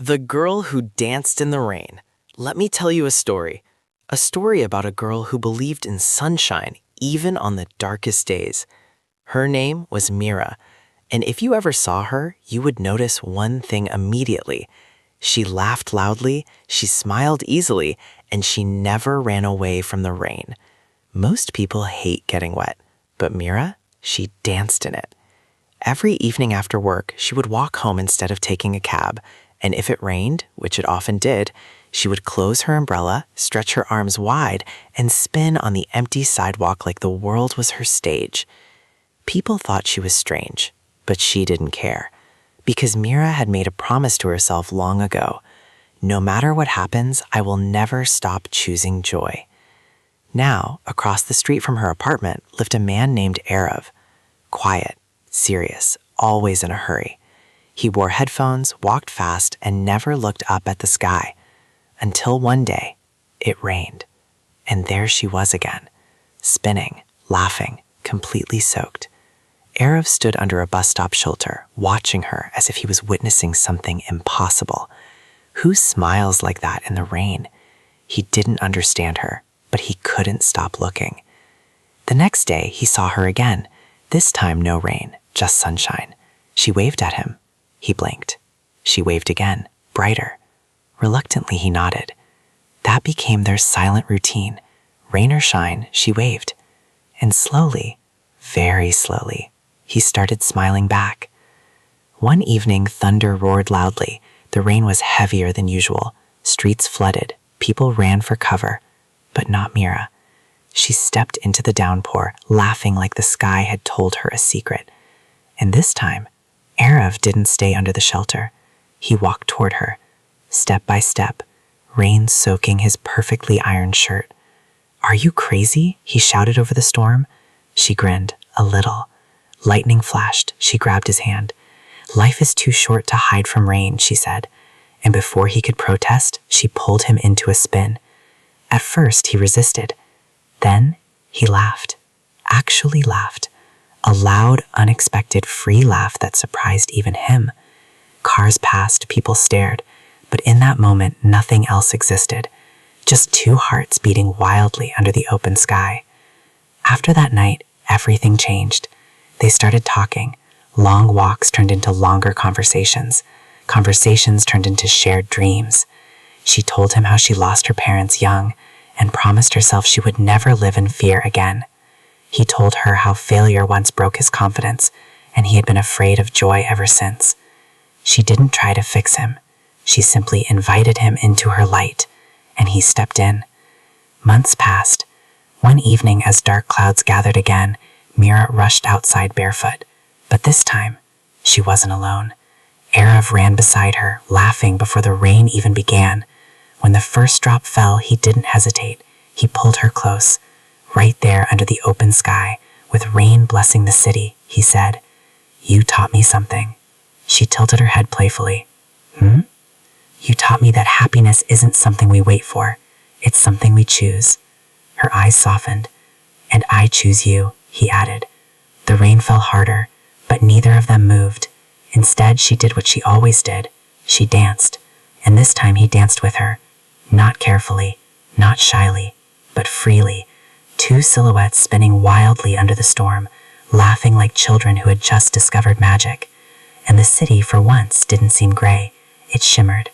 The Girl Who Danced in the Rain. Let me tell you a story. A story about a girl who believed in sunshine even on the darkest days. Her name was Mira, and if you ever saw her, you would notice one thing immediately. She laughed loudly, she smiled easily, and she never ran away from the rain. Most people hate getting wet, but Mira, she danced in it. Every evening after work, she would walk home instead of taking a cab, and if it rained, which it often did, she would close her umbrella, stretch her arms wide, and spin on the empty sidewalk like the world was her stage. People thought she was strange, but she didn't care, because Mira had made a promise to herself long ago. No matter what happens, I will never stop choosing joy. Now, across the street from her apartment lived a man named Arav. Quiet, serious, always in a hurry. He wore headphones, walked fast, and never looked up at the sky. Until one day, it rained. And there she was again, spinning, laughing, completely soaked. Arav stood under a bus stop shelter, watching her as if he was witnessing something impossible. Who smiles like that in the rain? He didn't understand her, but he couldn't stop looking. The next day, he saw her again. This time, no rain, just sunshine. She waved at him. He blinked. She waved again, brighter. Reluctantly, he nodded. That became their silent routine. Rain or shine, she waved. And slowly, very slowly, he started smiling back. One evening, thunder roared loudly. The rain was heavier than usual. Streets flooded. People ran for cover. But not Mira. She stepped into the downpour, laughing like the sky had told her a secret. And this time, Arav didn't stay under the shelter. He walked toward her, step by step, rain soaking his perfectly ironed shirt. "Are you crazy?" he shouted over the storm. She grinned, a little. Lightning flashed. She grabbed his hand. "Life is too short to hide from rain," she said. And before he could protest, she pulled him into a spin. At first, he resisted. Then, he laughed. Actually laughed. A loud, unexpected, free laugh that surprised even him. Cars passed, people stared, but in that moment, nothing else existed. Just two hearts beating wildly under the open sky. After that night, everything changed. They started talking. Long walks turned into longer conversations. Conversations turned into shared dreams. She told him how she lost her parents young and promised herself she would never live in fear again. He told her how failure once broke his confidence, and he had been afraid of joy ever since. She didn't try to fix him. She simply invited him into her light, and he stepped in. Months passed. One evening, as dark clouds gathered again, Mira rushed outside barefoot. But this time, she wasn't alone. Arav ran beside her, laughing before the rain even began. When the first drop fell, he didn't hesitate. He pulled her close. Right there under the open sky, with rain blessing the city, he said, "You taught me something." She tilted her head playfully. "You taught me that happiness isn't something we wait for. It's something we choose." Her eyes softened. "And I choose you," he added. The rain fell harder, but neither of them moved. Instead, she did what she always did. She danced, and this time he danced with her. Not carefully, not shyly, but freely. Two silhouettes spinning wildly under the storm, laughing like children who had just discovered magic. And the city, for once, didn't seem gray. It shimmered.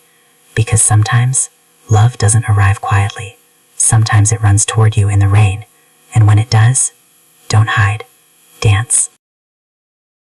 Because sometimes, love doesn't arrive quietly. Sometimes it runs toward you in the rain. And when it does, don't hide. Dance.